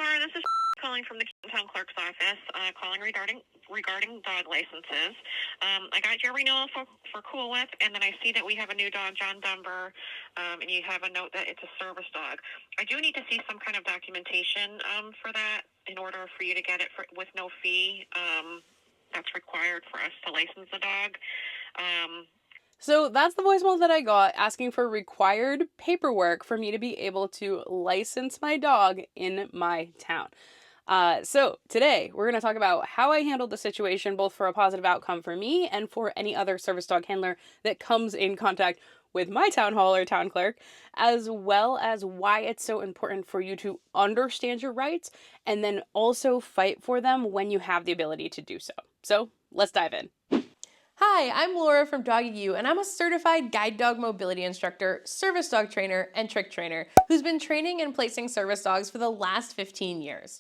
Laura. This is calling from the town clerk's office, calling regarding dog licenses. I got your renewal for Cool Whip, and then I see that we have a new dog, John Denver, and you have a note that it's a service dog. I do need to see some kind of documentation for that in order for you to get it with no fee. That's required for us to license the dog. So that's the voicemail that I got asking for required paperwork for me to be able to license my dog in my town. So today we're going to talk about how I handled the situation, both for a positive outcome for me and for any other service dog handler that comes in contact with my town hall or town clerk, as well as why it's so important for you to understand your rights and then also fight for them when you have the ability to do so. So let's dive in. Hi, I'm Laura from Doggy U, and I'm a certified guide dog mobility instructor, service dog trainer, and trick trainer who's been training and placing service dogs for the last 15 years.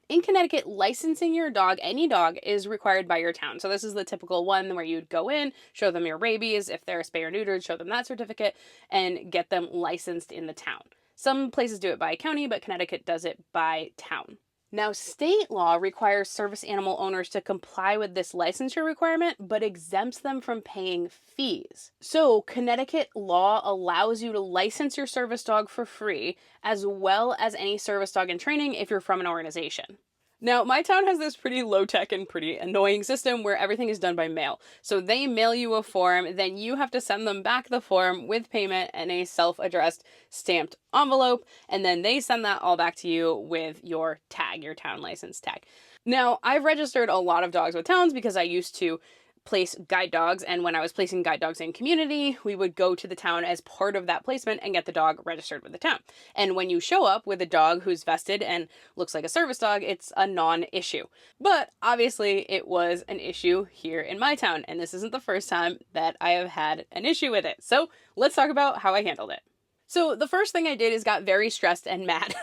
In Connecticut, licensing your dog, any dog, is required by your town. So this is the typical one where you'd go in, show them your rabies, if they're spay or neutered, show them that certificate, and get them licensed in the town. Some places do it by county, but Connecticut does it by town. Now, state law requires service animal owners to comply with this licensure requirement, but exempts them from paying fees. So, Connecticut law allows you to license your service dog for free, as well as any service dog in training if you're from an organization. Now, my town has this pretty low-tech and pretty annoying system where everything is done by mail. So they mail you a form, then you have to send them back the form with payment and a self-addressed stamped envelope, and then they send that all back to you with your tag, your town license tag. Now, I've registered a lot of dogs with towns because I used to place guide dogs, and when I was placing guide dogs in community, we would go to the town as part of that placement and get the dog registered with the town. And when you show up with a dog who's vested and looks like a service dog, it's a non-issue. But obviously it was an issue here in my town, and this isn't the first time that I have had an issue with it. So let's talk about how I handled it. So the first thing I did is got very stressed and mad.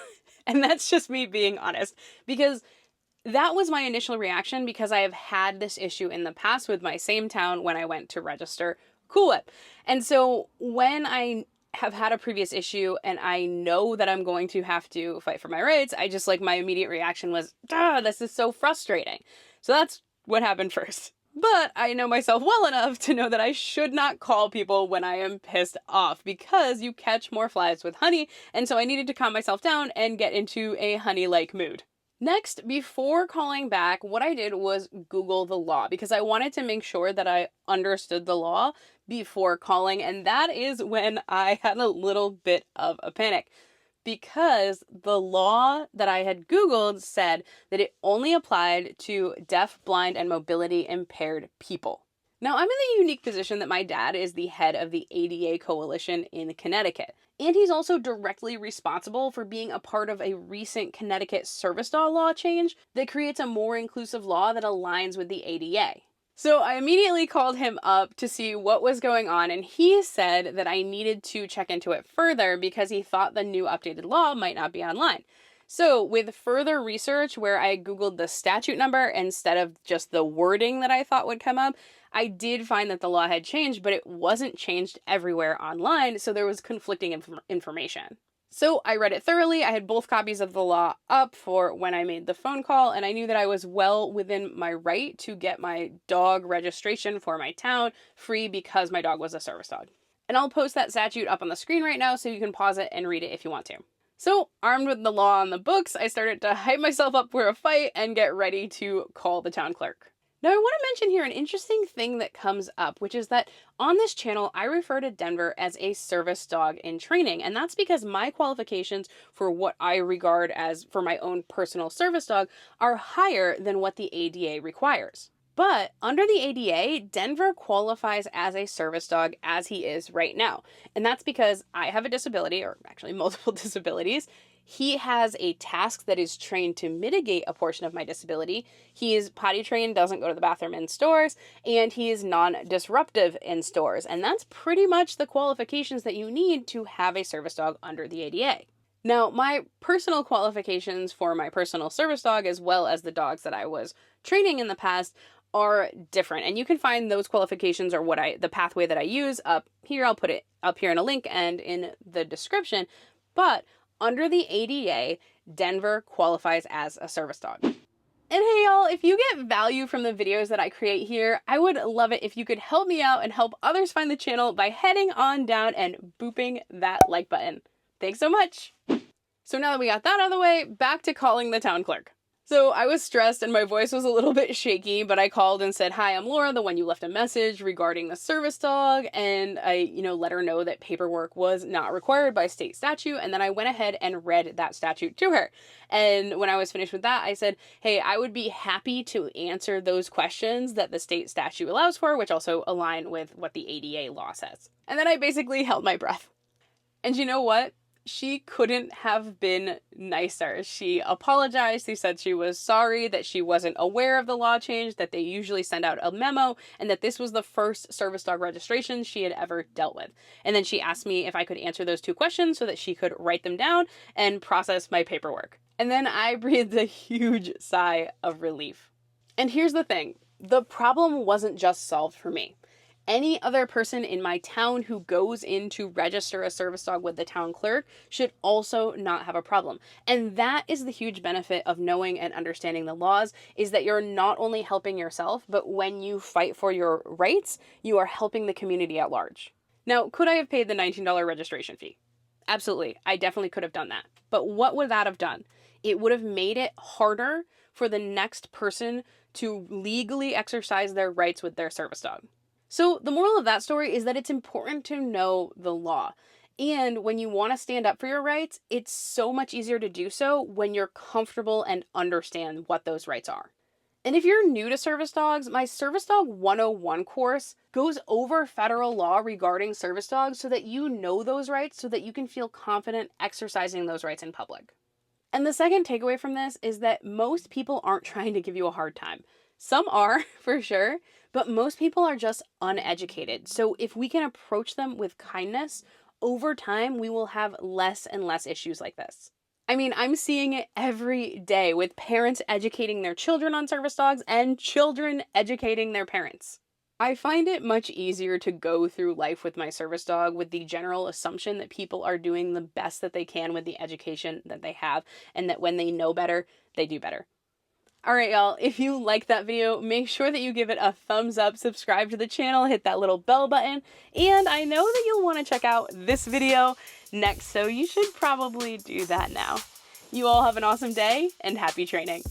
And that's just me being honest, because that was my initial reaction because I have had this issue in the past with my same town when I went to register Cool Whip. And so when I have had a previous issue and I know that I'm going to have to fight for my rights, my immediate reaction was, this is so frustrating. So that's what happened first. But I know myself well enough to know that I should not call people when I am pissed off because you catch more flies with honey. And so I needed to calm myself down and get into a honey-like mood. Next, before calling back, what I did was Google the law because I wanted to make sure that I understood the law before calling, and that is when I had a little bit of a panic because the law that I had Googled said that it only applied to deaf, blind, and mobility impaired people. Now, I'm in the unique position that my dad is the head of the ADA Coalition in Connecticut, and he's also directly responsible for being a part of a recent Connecticut service dog law change that creates a more inclusive law that aligns with the ADA. So I immediately called him up to see what was going on, and he said that I needed to check into it further because he thought the new updated law might not be online. So with further research where I Googled the statute number instead of just the wording that I thought would come up, I did find that the law had changed, but it wasn't changed everywhere online, so there was conflicting information. So I read it thoroughly. I had both copies of the law up for when I made the phone call, and I knew that I was well within my right to get my dog registration for my town free because my dog was a service dog. And I'll post that statute up on the screen right now so you can pause it and read it if you want to. So, armed with the law on the books, I started to hype myself up for a fight and get ready to call the town clerk. Now, I want to mention here an interesting thing that comes up, which is that on this channel, I refer to Denver as a service dog in training, and that's because my qualifications for what I regard as for my own personal service dog are higher than what the ADA requires. But under the ADA, Denver qualifies as a service dog as he is right now. And that's because I have a disability, or actually multiple disabilities. He has a task that is trained to mitigate a portion of my disability. He is potty trained, doesn't go to the bathroom in stores, and he is non-disruptive in stores. And that's pretty much the qualifications that you need to have a service dog under the ADA. Now, my personal qualifications for my personal service dog, as well as the dogs that I was training in the past, are different, and you can find those qualifications or the pathway that I use up here. I'll put it up here in a link and in the description. But under the ADA, Denver qualifies as a service dog. And hey y'all, if you get value from the videos that I create here, I would love it if you could help me out and help others find the channel by heading on down and booping that like button. Thanks so much. So now that we got that out of the way, back to calling the town clerk. So I was stressed and my voice was a little bit shaky, but I called and said, "Hi, I'm Laura, the one you left a message regarding the service dog." And I, let her know that paperwork was not required by state statute. And then I went ahead and read that statute to her. And when I was finished with that, I said, "Hey, I would be happy to answer those questions that the state statute allows for, which also align with what the ADA law says." And then I basically held my breath. And you know what? She couldn't have been nicer. She apologized. She said she was sorry, that she wasn't aware of the law change, that they usually send out a memo, and that this was the first service dog registration she had ever dealt with. And then she asked me if I could answer those 2 questions so that she could write them down and process my paperwork. And then I breathed a huge sigh of relief. And here's the thing. The problem wasn't just solved for me. Any other person in my town who goes in to register a service dog with the town clerk should also not have a problem. And that is the huge benefit of knowing and understanding the laws, is that you're not only helping yourself, but when you fight for your rights, you are helping the community at large. Now, could I have paid the $19 registration fee? Absolutely. I definitely could have done that. But what would that have done? It would have made it harder for the next person to legally exercise their rights with their service dog. So the moral of that story is that it's important to know the law. And when you want to stand up for your rights, it's so much easier to do so when you're comfortable and understand what those rights are. And if you're new to service dogs, my Service Dog 101 course goes over federal law regarding service dogs so that you know those rights, so that you can feel confident exercising those rights in public. And the second takeaway from this is that most people aren't trying to give you a hard time. Some are, for sure, but most people are just uneducated. So if we can approach them with kindness, over time, we will have less and less issues like this. I mean, I'm seeing it every day with parents educating their children on service dogs and children educating their parents. I find it much easier to go through life with my service dog with the general assumption that people are doing the best that they can with the education that they have, and that when they know better, they do better. All right, y'all, if you like that video, make sure that you give it a thumbs up, subscribe to the channel, hit that little bell button, and I know that you'll want to check out this video next, so you should probably do that now. You all have an awesome day, and happy training.